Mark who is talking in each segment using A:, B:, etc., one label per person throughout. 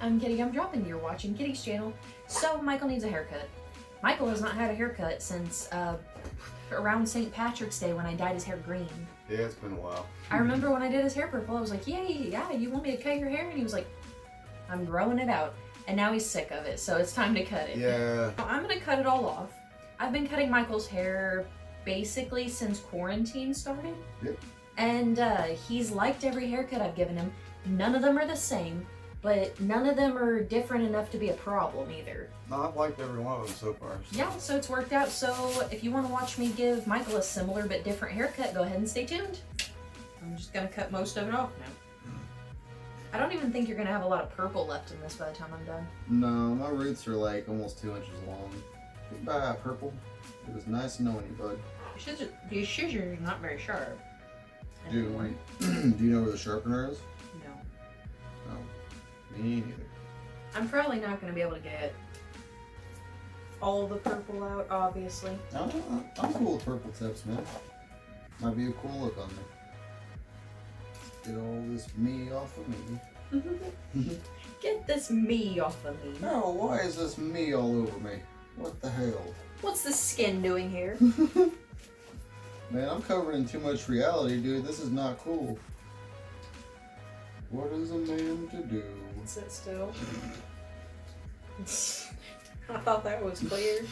A: I'm Kitty Gumdrop, you're watching Kitty's channel. So, Michael needs a haircut. Michael has not had a haircut since around St. Patrick's Day when I dyed his hair green.
B: Yeah, it's been a while.
A: I remember when I did his hair purple, I was like, yay, yeah, you want me to cut your hair? And he was like, I'm growing it out. And now he's sick of it, so it's time to cut it.
B: Yeah.
A: So I'm gonna cut it all off. I've been cutting Michael's hair basically since quarantine started.
B: Yep.
A: And he's liked every haircut I've given him. None of them are the same, but none of them are different enough to be a problem either.
B: No, I've liked every one of them so far.
A: Yeah, so it's worked out. So if you want to watch me give Michael a similar but different haircut, go ahead and stay tuned. I'm just gonna cut most of it off now. I don't even think you're gonna have a lot of purple left in this by the time I'm done.
B: No, my roots are like almost 2 inches long. Goodbye, purple. It was nice knowing you, bud.
A: These scissors are not very sharp.
B: Do you know where the sharpener is?
A: No.
B: No. Me neither.
A: I'm probably not going to be able to get all the purple out, obviously.
B: No, I'm cool with purple tips, man. Might be a cool look on me. Get all this me off of me.
A: Get this me off of me.
B: Oh, why is this me all over me? What the hell?
A: What's the skin doing here?
B: Man, I'm covered in too much reality, dude. This is not cool. What is a man to do?
A: Sit still. I thought that was clear.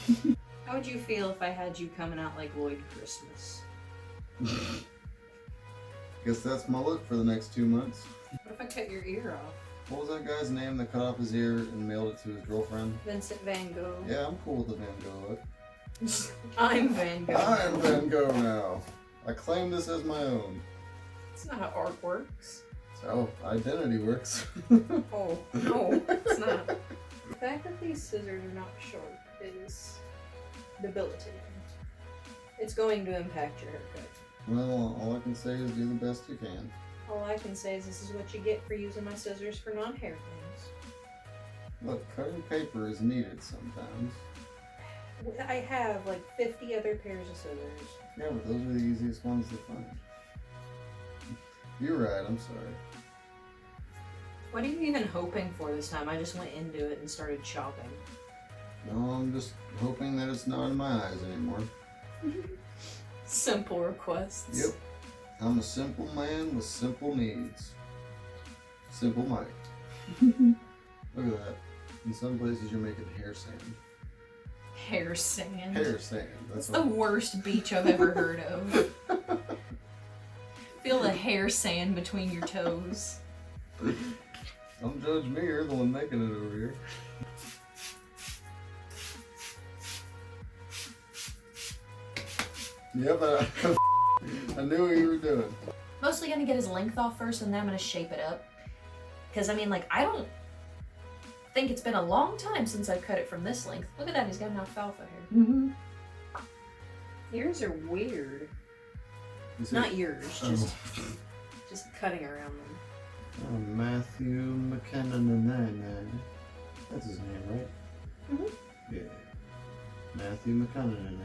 A: How would you feel if I had you coming out like Lloyd Christmas?
B: Guess that's my look for the next 2 months.
A: What if I cut your ear off?
B: What was that guy's name that cut off his ear and mailed it to his girlfriend?
A: Vincent Van Gogh.
B: Yeah, I'm cool with the Van Gogh look.
A: I'm Van Gogh.
B: I'm Van Gogh now. I claim this as my own.
A: That's not how art works.
B: So, identity works.
A: Oh, no, it's not. The fact that these scissors are not sharp is debilitating. It's going to impact your haircut.
B: Well, all I can say is do the best you can.
A: All I can say is this is what you get for using my scissors for non-hair things.
B: Look, cutting paper is needed sometimes.
A: I have like 50 other pairs of scissors.
B: Yeah, but those are the easiest ones to find. You're right, I'm sorry.
A: What are you even hoping for this time? I just went into it and started chopping.
B: No, I'm just hoping that it's not in my eyes anymore.
A: Simple requests.
B: Yep. I'm a simple man with simple needs. Simple Mike. Look at that. In some places you're making hair sand.
A: Hair sand.
B: Hair sand.
A: That's the worst beach I've ever heard of. Feel the hair sand between your toes.
B: Don't judge me, you're the one making it over here. Yep, I knew what you were doing.
A: Mostly gonna get his length off first and then I'm gonna shape it up. Cause I mean, like, I don't think it's been a long time since I've cut it from this length. Look at that, he's got an alfalfa hair.
B: Mm-hmm.
A: Yours are weird. Not yours, just cutting around them.
B: Oh, Matthew McConaughey. That's his name, right?
A: Mhm.
B: Yeah. Matthew McConaughey.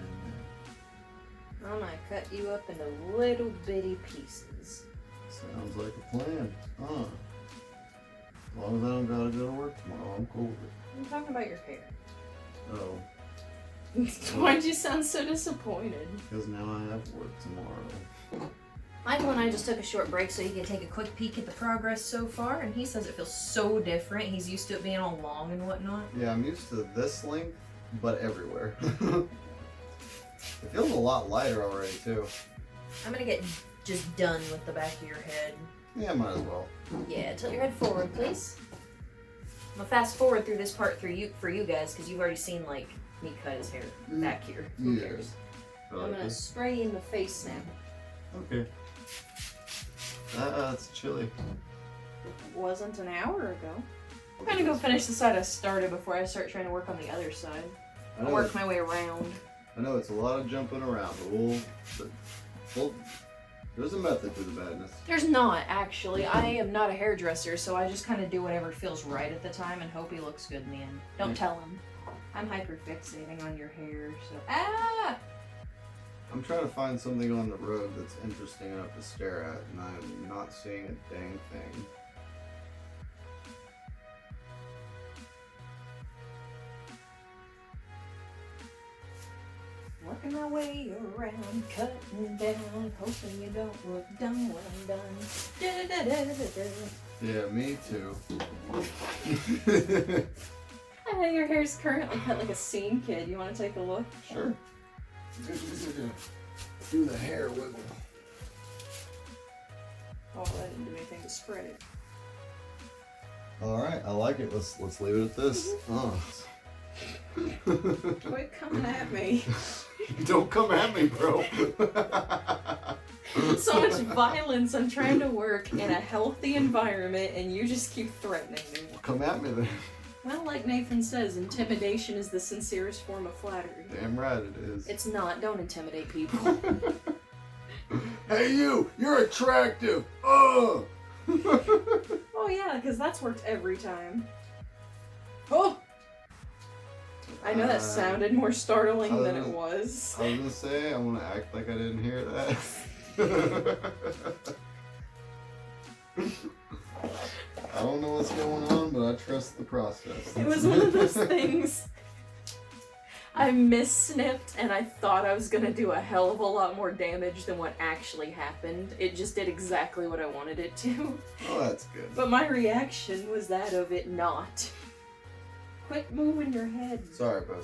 A: I'm gonna cut you up into little bitty pieces.
B: Sounds like a plan. Huh. As long as I don't gotta go to work tomorrow, I'm cool with it.
A: I'm talking about your hair.
B: Oh,
A: Why'd you sound so disappointed?
B: because now I have work tomorrow.
A: Michael and I just took a short break so he could take a quick peek at the progress so far, and he says it feels so different. He's used to it being all long and whatnot.
B: Yeah, I'm used to this length, but everywhere. It feels a lot lighter already, too.
A: I'm gonna get just done with the back of your head.
B: Yeah, might as well.
A: Yeah, tilt your head forward, please. I'm gonna fast forward through this part for you guys, because you've already seen like me cut his hair back here. Who
B: Yeah.
A: cares? I'm gonna spray you in the face now.
B: Okay. It's chilly.
A: It wasn't an hour ago. I'm gonna go finish the side I started before I start trying to work on the other side. I'll work my way around.
B: I know it's a lot of jumping around, but there's a method to the madness.
A: There's not, actually. I am not a hairdresser, so I just kind of do whatever feels right at the time and hope he looks good in the end. Don't tell him. I'm hyperfixating on your hair, so... Ah!
B: I'm trying to find something on the road that's interesting enough to stare at, and I'm not seeing a dang thing.
A: Working my way around, cutting down, hoping you don't look dumb when I'm done. Da-da-da-da-da-da.
B: Yeah, me too.
A: Your hair's currently cut like a scene kid. You want to take a look?
B: Sure. Do the hair wiggle.
A: Oh, that didn't do anything to spread it.
B: All right, I like it. Let's leave it at this.
A: Quit coming at me.
B: Don't come at me, bro.
A: So much violence. I'm trying to work in a healthy environment, and you just keep threatening me.
B: Come at me then.
A: Well, like Nathan says, intimidation is the sincerest form of flattery.
B: Damn right it is.
A: It's not. Don't intimidate people.
B: Hey you! You're attractive! Oh!
A: Oh yeah, because that's worked every time. Oh! I know that sounded more startling than it was.
B: I was gonna say, I'm gonna act like I didn't hear that. I don't know what's going on, but I trust the process.
A: It was one of those things. I missnipped and I thought I was gonna do a hell of a lot more damage than what actually happened. It just did exactly what I wanted it to.
B: Oh, that's good.
A: But my reaction was that of it not. Quit moving your head.
B: Sorry, bro.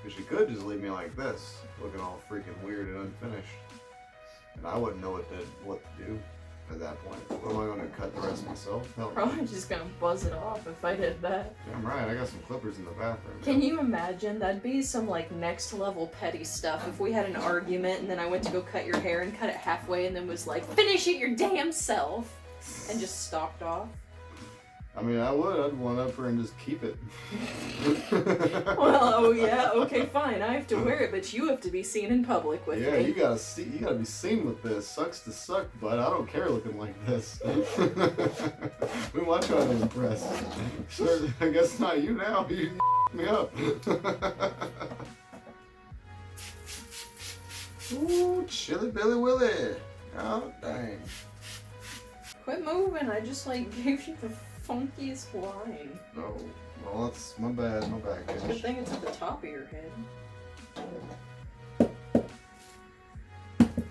B: Because you could just leave me like this, looking all freaking weird and unfinished. And I wouldn't know what to do at that point. What am I going to cut the rest myself? Hell no.
A: Probably just gonna buzz it off if I did that.
B: Damn right, I got some clippers in the bathroom.
A: Can you imagine? That'd be some like next level petty stuff if we had an argument and then I went to go cut your hair and cut it halfway and then was like, finish it your damn self, and just stalked off.
B: I mean, I would. I'd one up her and just keep it.
A: Well, oh yeah, okay, fine. I have to wear it, but you have to be seen in public with
B: Yeah,
A: me.
B: you gotta be seen with this. Sucks to suck, but I don't care looking like this. Who am I trying to impress? Sure, I guess not you now. You me up. Ooh, Chili Billy Willy. Oh, dang.
A: Quit moving. I just like gave you the funkiest line.
B: Oh, well, that's my bad.
A: Good thing it's at the top of your head.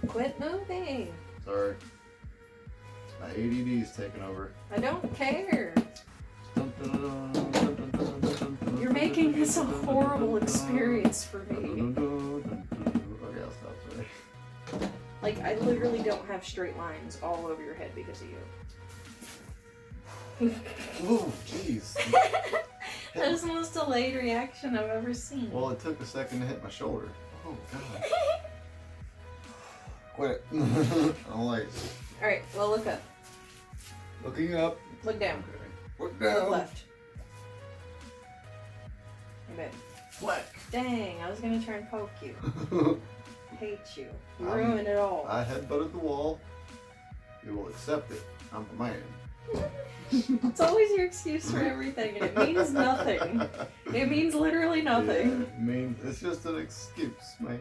A: Quit moving.
B: Sorry. My ADD's taking over.
A: I don't care. You're making this a horrible experience for me.
B: Okay, I'll stop. Sorry.
A: Like, I literally don't have straight lines all over your head because of you.
B: Ooh, jeez.
A: That is the most delayed reaction I've ever seen.
B: Well, it took a second to hit my shoulder. Oh, God. Quit it. I don't like it.
A: Alright, well, look up.
B: Looking up.
A: Look down.
B: Okay. Look
A: Look
B: down.
A: left. Hey, babe.
B: Fleck.
A: Dang, I was gonna try and poke you. Hate you. You ruined it all.
B: I headbutted the wall. You will accept it. I'm the man.
A: It's always your excuse for everything, and it means nothing. It means literally nothing.
B: Yeah, it means it's just an excuse, man.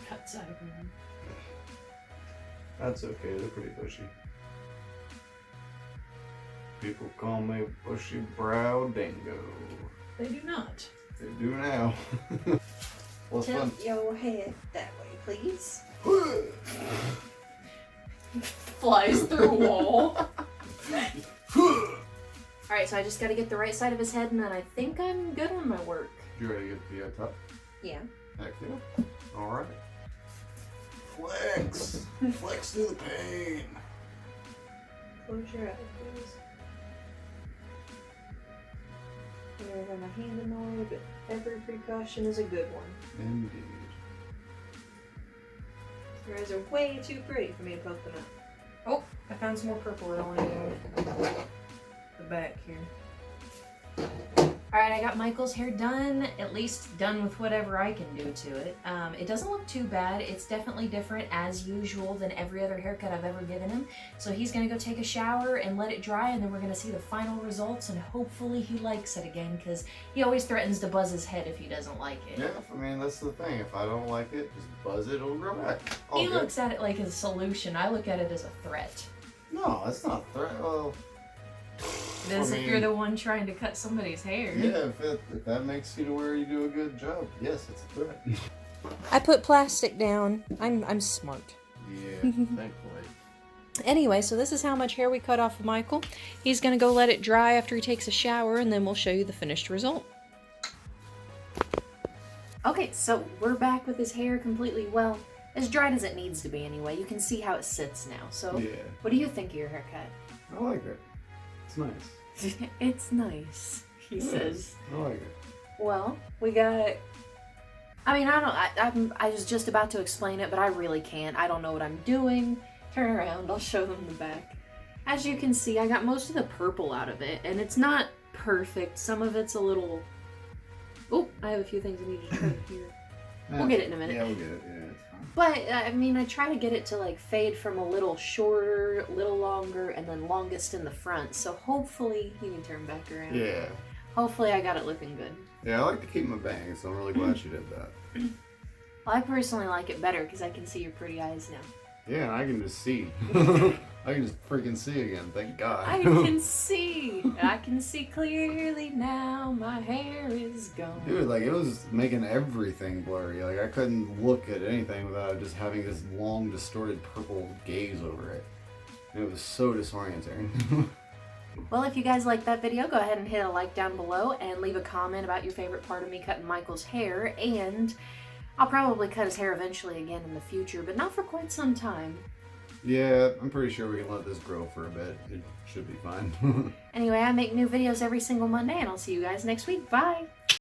A: Cut side of me.
B: That's okay, they're pretty bushy. People call me Bushy Brow Dingo.
A: They do not.
B: They do now. What's fun?
A: Tilt your head that way, please. Flies through a wall. Alright, so I just gotta get the right side of his head, and then I think I'm good on my work.
B: You ready to get the top?
A: Yeah.
B: Heck yeah. Alright. Flex! Flex through the pain.
A: Close your eyes, please. We're gonna hand in the way, but every precaution is a good one.
B: Indeed.
A: Your eyes are way too pretty for me to poke them out. Oh, I found some more purple on the back here. Alright, I got Michael's hair done, at least done with whatever I can do to it. It doesn't look too bad. It's definitely different, as usual, than every other haircut I've ever given him. So he's gonna go take a shower and let it dry, and then we're gonna see the final results, and hopefully he likes it again, because he always threatens to buzz his head if he doesn't like it.
B: Yeah, I mean, that's the thing. If I don't like it, just buzz it, it'll grow back. All
A: He
B: good.
A: looks at it like a solution. I look at it as a threat.
B: No, it's not a threat. Well,
A: It is if you're the one trying to cut somebody's hair.
B: Yeah, if that makes you to where you do a good job, yes, it's a threat.
A: I put plastic down. I'm smart.
B: Yeah, thankfully.
A: Anyway, so this is how much hair we cut off of Michael. He's gonna go let it dry after he takes a shower, and then we'll show you the finished result. Okay, so we're back with his hair completely, well, as dried as it needs to be anyway. You can see how it sits now. So,
B: Yeah.
A: What do you think of your haircut?
B: I like it. It's nice.
A: It's nice, he says.
B: I like it.
A: Well, we got... I was just about to explain it, but I really can't. I don't know what I'm doing. Turn around, I'll show them the back. As you can see, I got most of the purple out of it, and it's not perfect. Some of it's a little... Oh, I have a few things I need to trim here. We'll get it in a minute.
B: Yeah, we'll get it. Yeah, it's fine.
A: But, I try to get it to, like, fade from a little shorter, a little longer, and then longest in the front. So hopefully, you can turn back around.
B: Yeah.
A: Hopefully I got it looking good.
B: Yeah, I like to keep my bangs, so I'm really glad you did that.
A: Well, I personally like it better because I can see your pretty eyes now.
B: Yeah, and I can just see. I can just freaking see again, thank God.
A: I can see. I can see clearly now. My hair is gone.
B: Dude, like, it was making everything blurry. Like, I couldn't look at anything without just having this long, distorted purple gaze over it. And it was so disorienting.
A: Well, if you guys liked that video, go ahead and hit a like down below and leave a comment about your favorite part of me cutting Michael's hair. And I'll probably cut his hair eventually again in the future, but not for quite some time.
B: Yeah, I'm pretty sure we can let this grow for a bit. It should be fine.
A: Anyway, I make new videos every single Monday, and I'll see you guys next week. Bye!